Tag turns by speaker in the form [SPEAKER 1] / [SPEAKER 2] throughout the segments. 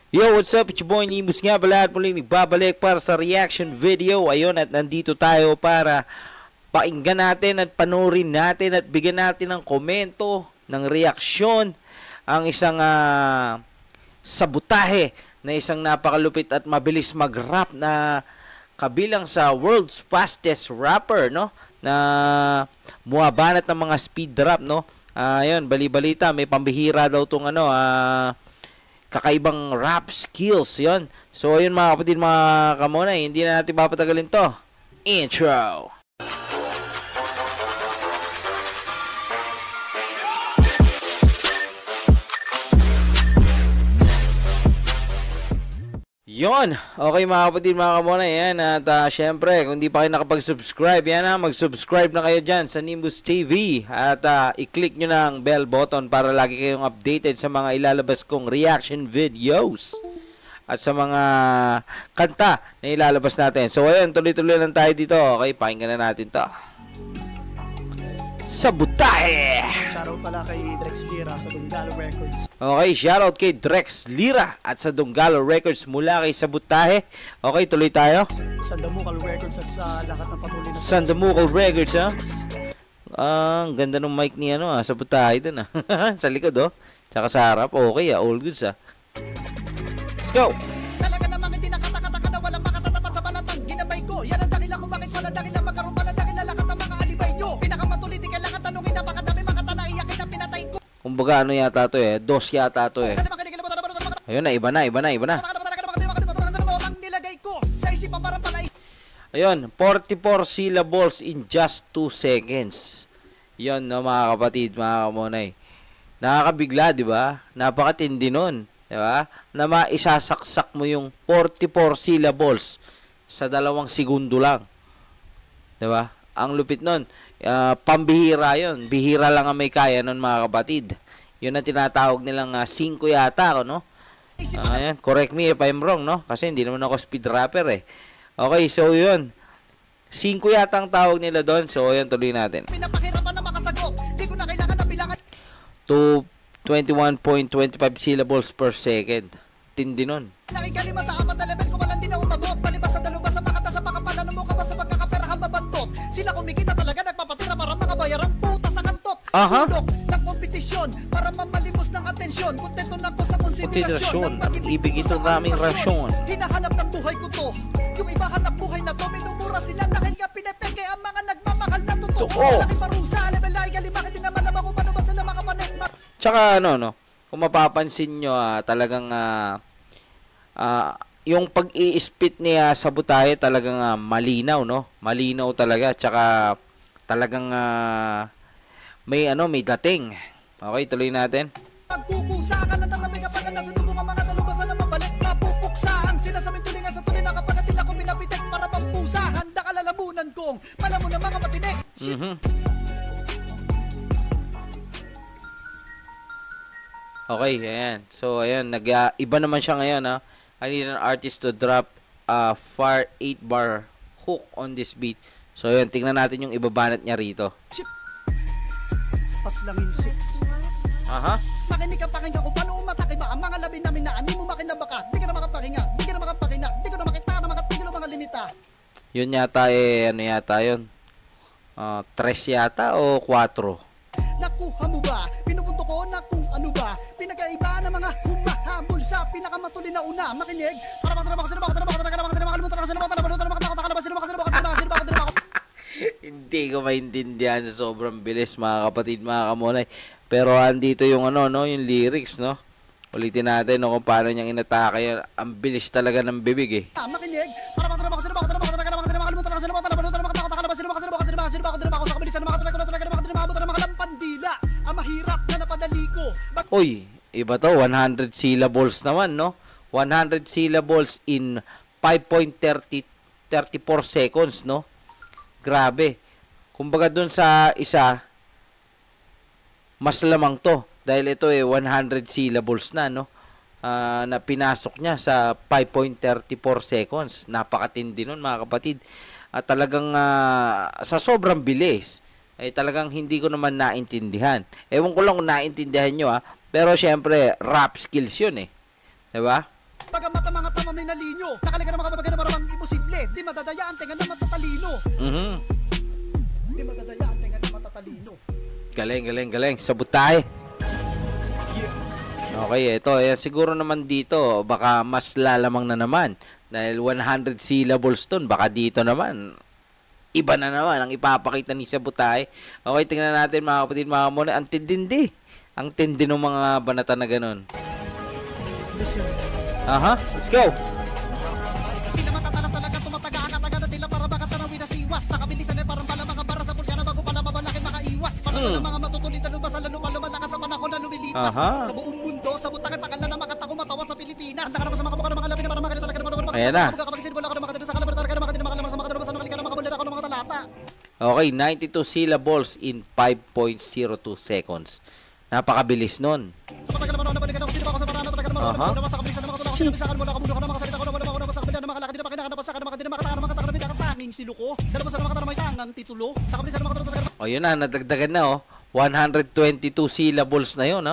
[SPEAKER 1] Yo, what's up? It's your boy Nimbus nga pala at muling nagbabalik para sa reaction video. Ayun, at nandito tayo para pakinggan natin at panoorin natin at bigyan natin ng komento, ng reaksyon ang isang sabutahe na isang napakalupit at mabilis mag-rap na kabilang sa world's fastest rapper, no? Na bumabanat ng mga speed rap, no? Ayun, bali-balita, may pambihira daw tong kakaibang rap skills, yon. So, ayun mga kapatid, mga kamonay, hindi na natin papatagalin to. Intro! Yon! Okay mga kapatid, mga kamonay, yan. At syempre, kung di pa kayo nakapag-subscribe, yan mag-subscribe na kayo dyan sa Nimbus TV. At i-click nyo na ang bell button para lagi kayong updated sa mga ilalabas kong reaction videos. At sa mga kanta na ilalabas natin. So ayun, tuloy-tuloy lang tayo dito. Okay, pakinggan na natin to. Sabutahe!
[SPEAKER 2] Shoutout pala kay Drex Lira sa Donggalo Records.
[SPEAKER 1] Okay, shoutout kay Drex Lira at sa Donggalo Records mula kay Sabutahe. Okay, tuloy tayo.
[SPEAKER 2] Sandamukal Records at sa lahat ng patuloy na
[SPEAKER 1] Sandamukal Records, ha? Ang ganda ng mic ni Sabutahe dun, sa likod, oh. Tsaka sa harap, okay, all goods, Let's go!
[SPEAKER 2] Talaga namang hindi nakataka-taka na walang makatatapat sa banatang ginabay ko. Yan ang dakilan kung bakit wala dakilan magkaroon pala dakilan lakat ng mga alibay nyo. Pinakamatuloy di kailangan tanungin na makadami makatana iyakin ang pinatay ko.
[SPEAKER 1] Kumbaga ano yata to dos yata to Ayun na, iba na. Ayun, 44 syllables in just 2 seconds. Yun, no, mga kapatid, mga kamonay. Nakakabigla, di ba? Napakatindi nun, di ba? Na maisasaksak mo yung 44 syllables sa 2 segundo lang. Di ba? Ang lupit nun. Pambihira yun. Bihira lang ang may kaya nun, mga kapatid. Yun ang tinatawag nilang 5 yata, no? Ayan, correct me if I'm wrong, no? Kasi hindi naman ako speed rapper, Okay, so yun. 5 yata ang tawag nila doon. So, yun, tuloy natin.
[SPEAKER 2] Pinapakirapan na makasagot. Di ko na kailangan na bilangan.
[SPEAKER 1] To 21.25 syllables per second. Tindi nun.
[SPEAKER 2] Nakikalima sa 4 na level ko walang di na umabot. Palibas sa daluba sa makata sa pakapalan mo ka ba sa pagkakaperahan babantot. Sila kumikita talaga nagpapatira para mga bayarang puta sa kantot. Sulok ng kompetisyon para mamalimos ng atensyon. Kontento na ko sa konsiderasyon.
[SPEAKER 1] Ang ibig ito naming rasyon.
[SPEAKER 2] Hinahanap ng buhay ko to. Yung iba hanap buhay na to. Minumura sila dahil nga pinepeke ang mga nagmamahal na totoo. Laki parusa, level ay kalima. Hindi naman naman kung paano ba sila makapanek.
[SPEAKER 1] Tsaka kung mapapansin nyo, talagang yung pag-i-spit niya sa Sabutahe talagang malinaw, no? Malinaw talaga. Tsaka talagang may dating. Okay, tuloy natin.
[SPEAKER 2] Pagpupusa ka na tatabi kapag nasa dugo ng mga talubasan na mabalik. Mapupuksaang sila sa mintulingan sa tuloy na kapag atila ko pinapitek para pampusa. Handa ka lalamunan kong pala mo na mga matinik.
[SPEAKER 1] Okay, ayan. So, ayan. Iba naman siya ngayon, I need an artist to drop a far 8-bar hook on this beat. So, ayan. Tingnan natin yung ibabanat niya rito.
[SPEAKER 2] Paslangin 6. Makinig ka pakinggan ko paano umatake ba ang mga labi namin na ani mo makinabaka. Di ka na makapakinga, di ka na makapakinga, di ko na makita na makatigil ang mga limita.
[SPEAKER 1] Yun yata ano yata yun? 3 yata o 4?
[SPEAKER 2] Nakuha mo ba? Pinupunto ko na kung ano ba? Pinagkaiba ng mga humahabol sa pinakamatuli na una. Makinig para
[SPEAKER 1] Hindi ko maintindihan sa sobrang bilis, mga kapatid, mga kamonay. Pero andito yung yung lyrics, no? Ulitin natin kung paano niyang inatake yun. Ang bilis talaga ng bibig,
[SPEAKER 2] Makinig
[SPEAKER 1] Uy, iba to, 100 syllables naman, no? 100 syllables in 5.34 seconds, no? Grabe. Kumbaga dun sa isa, mas lamang to. Dahil ito 100 syllables na, no? Na pinasok niya sa 5.34 seconds. Napakatindi nun, mga kapatid. At talagang sa sobrang bilis, ay talagang hindi ko naman naintindihan. Ewan ko lang kung naintindihan nyo, Pero syempre, rap skills yun, Diba?
[SPEAKER 2] naman may nalinyo. Nakalaga na mga kababagan na maramang imposible. Di madadaya ang tenga na matatalino. Di madadaya ang tenga na matatalino.
[SPEAKER 1] Galing. Sabutahe. Okay, ito. Ayan, siguro naman dito, baka mas lalamang na naman. Dahil 100 syllables ton, baka dito naman, iba na naman ang ipapakita ni Sabutahe. Okay, tingnan natin mga kapatid, mga muna. Ang tindindi. Ang tindi ng mga banata na ganun.
[SPEAKER 2] Listen.
[SPEAKER 1] Let's go.
[SPEAKER 2] Pinamatatala sa lagat, tumataga ang kataga na tila para makatanawin na siwas. Sa kabilisan ay parang pala mga bara sa pulkana bago pala mabalaki makaiwas. Panahon ng mga matutulid na lumasa, lalo pa lumalakas sa panahon na lumilipas. Sa buong mundo, sa butakan pakala na makatako matawa sa Pilipinas. Handa ka naman sa mga mukha ng mga labi na para magalit talaga naman.
[SPEAKER 1] Ayan na. Okay, 92 syllables in 5.02 seconds. Napakabilis nun. O yun na, nadagdagan na 122 syllables na yun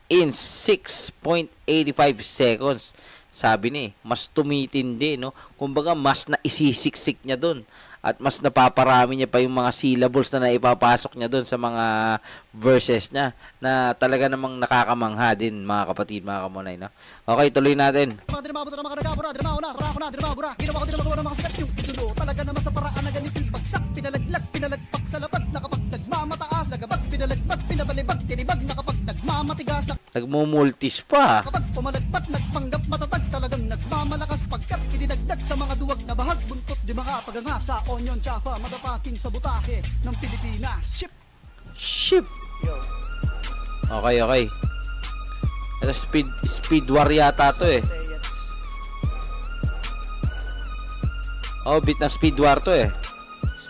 [SPEAKER 1] in 6.85 seconds. Sabi ni, mas tumitindi, kumbaga mas naisisiksik niya dun. At mas napaparami niya pa yung mga syllables na naipapasok niya doon sa mga verses niya na talaga namang nakakamangha din, mga kapatid, mga kamunay, Okay, tuloy natin.
[SPEAKER 2] Talaga naman sa paraan na ganito bagsak, pinalaglag, pinalagpak sa lapag, nakapag nagmamataas, nagabag, pinalagbat, pinabalibag, tinibag, nakapag nagmamatigas,
[SPEAKER 1] nagmumultis pa.
[SPEAKER 2] kapag pumalagpat, nagpanggap, matatag, talagang nagmamalakas, pagkat idinagdag sa mga duwag na bahag, buntot, di makapagangasa, onion, chafa, madapaking sabutahe ng Pilipinas. Ship!
[SPEAKER 1] Okay. Ito speed war yata to bit na speed war to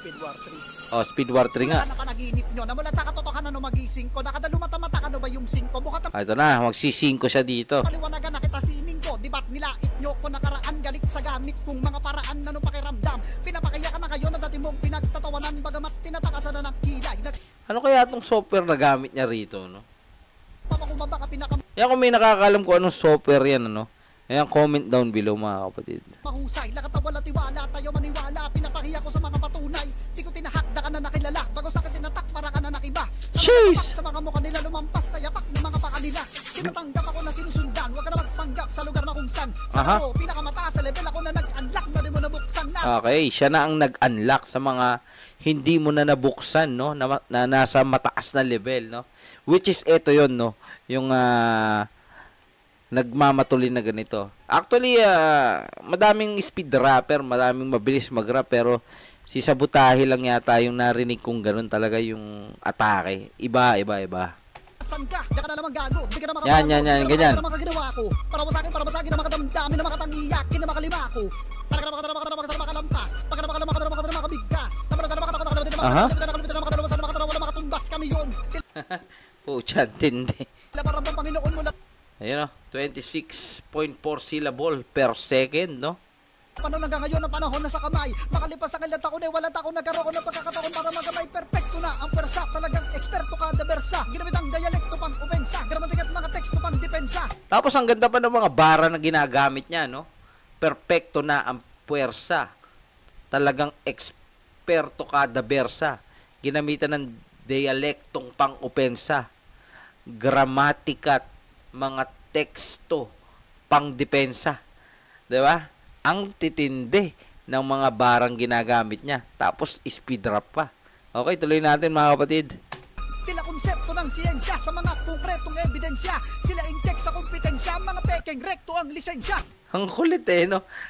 [SPEAKER 2] Speed War 3.
[SPEAKER 1] Speed war 3 nga.
[SPEAKER 2] Napanaginip nyo, namula sa katotohanan no magising ko, nakadalumata-mata ka no ba yung singko, bukat ang
[SPEAKER 1] Ito na, magsisingko siya dito.
[SPEAKER 2] paliwanagan na kita sining ko, di ba't nilait nyo ko nakaraan, galit sa gamit kung mga paraan na nung pakiramdam, pinapakaya ka na kayo na dati mong pinagtatawanan, bagamat tinatakasan na ng kilay,
[SPEAKER 1] Ano kaya itong software na gamit niya rito,
[SPEAKER 2] nagpapakumaba ka pinaka
[SPEAKER 1] Yan, kung may nakakalam kung anong software yan, Ayan, comment down below, mga kapatid.
[SPEAKER 2] mahusay, lakat na wala tiwala, tayo maniwala, pinapahiya ko sa mga patunay, di ko tinahakda ka na nakilala, bago sa akin tinatak para ka na nakiba.
[SPEAKER 1] Jeez!
[SPEAKER 2] Sa mga mukha nila lumampas sa yapak ng mga pakanila, tinatanggap ako na sinusundan, huwag ka na magpanggap sa lugar na kung saan. Sa ako, pinakamataas sa level ako na nag-unlock na di mo nabuksan na.
[SPEAKER 1] Okay, siya na ang nag-unlock sa mga hindi mo na nabuksan, na nasa mataas na level, Which is ito yon, yung nagmamatulin na ganito. Actually, madaming speed rapper, madaming mabilis mag-rap, pero si Sabutahe lang yata yung narinig kong ganun talaga yung atake. Iba.
[SPEAKER 2] Saan ka? Diyan ka na naman gago. Di ka na
[SPEAKER 1] Yan, ganyan.
[SPEAKER 2] Para makaginawa ko. Para masagin na makadamdamin na makatangiyak. Kina makalima ko. Para ka na makalampas. Pagka na makabigkas. Makatumbas kami yun.
[SPEAKER 1] Puchan, tindi.
[SPEAKER 2] Labaran ng Panginoon mo na.
[SPEAKER 1] Ayun 26.4 syllable per second,
[SPEAKER 2] Paano hanggang ngayon ang panahon na sa kamay? Makalipas ang ilang taon wala taon nagkaroon ng pagkakataon para magamay. Perfecto na ang persa, talagang eksperto ka bersa. Ginamit ang dialekto pang opensa, gramatik at mga teksto pang depensa.
[SPEAKER 1] Tapos ang ganda pa ng mga bara na ginagamit niya, Perfecto na ang puwersa. Talagang eksperto kada bersa. Ginamitan ng dialektong pang-opensa. Gramatika at mga teksto pang-depensa. Diba? Ang titindi ng mga barang ginagamit niya. Tapos speed rap pa. Okay, tuloy natin, mga kapatid.
[SPEAKER 2] Tila konsepto ng siyensya sa mga konkretong ebidensya. Sila in-check sa kompetensya, mga pekeng rekto ang lisensya.
[SPEAKER 1] Ang kulit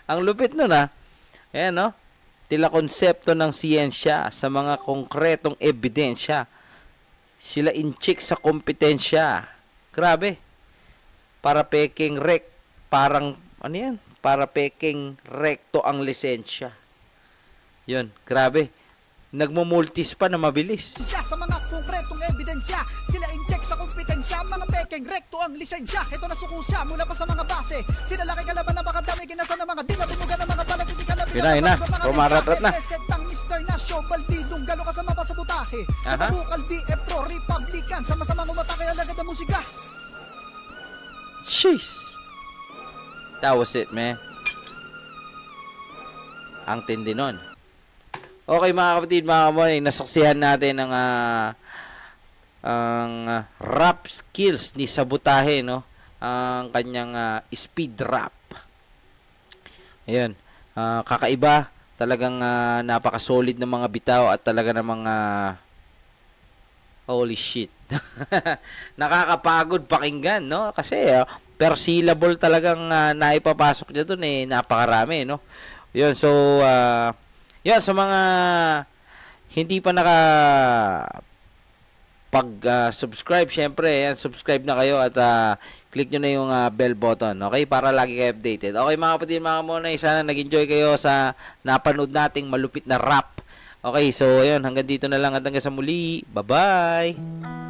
[SPEAKER 1] Ang lupit nun Ayan Tila konsepto ng siyensya sa mga konkretong ebidensya. Sila in-check sa kompetensya. Grabe. Para peking parang para peking rekto ang lisensya. Yun, grabe. Nagmumultis pa na mabilis.
[SPEAKER 2] Sa mga konkretong ebidensya, sila in-check sa kompetensya, mga pekeng rekto ang lisensya. Ito na sukusya mula pa sa mga base. Sinalaki kalaban na baka dami kinasa ng mga dinatimugan ng mga panagtitig ka na
[SPEAKER 1] Pinay na, pumaratrat na.
[SPEAKER 2] Resetang Mr. Nasyo, baldidong gano'n kasama pa sa butahe. Sa kabukal, BF Republican, sama-sama umatake alagad ang musika.
[SPEAKER 1] Jeez. That was it, man. Ang tindi nun. Okay mga kapatid, mga kamonay, nasaksihan natin ang rap skills ni Sabutahe, no? Ang kanyang speed rap. Ayun. Kakaiba. Talagang napaka-solid ng mga bitaw at talaga ng mga holy shit. Nakakapagod pakinggan, no? Kasi per syllable talagang naipapasok niya dun napakarami, no? Yun, so yun, sa mga hindi pa subscribe, syempre, yan, subscribe na kayo at click nyo na yung bell button, okay? Para lagi kayo updated. Okay mga kapatid, mga kamonay, sana nag-enjoy kayo sa napanood nating malupit na rap. Okay, so ayun, hanggang dito na lang at hanggang sa muli. Bye-bye!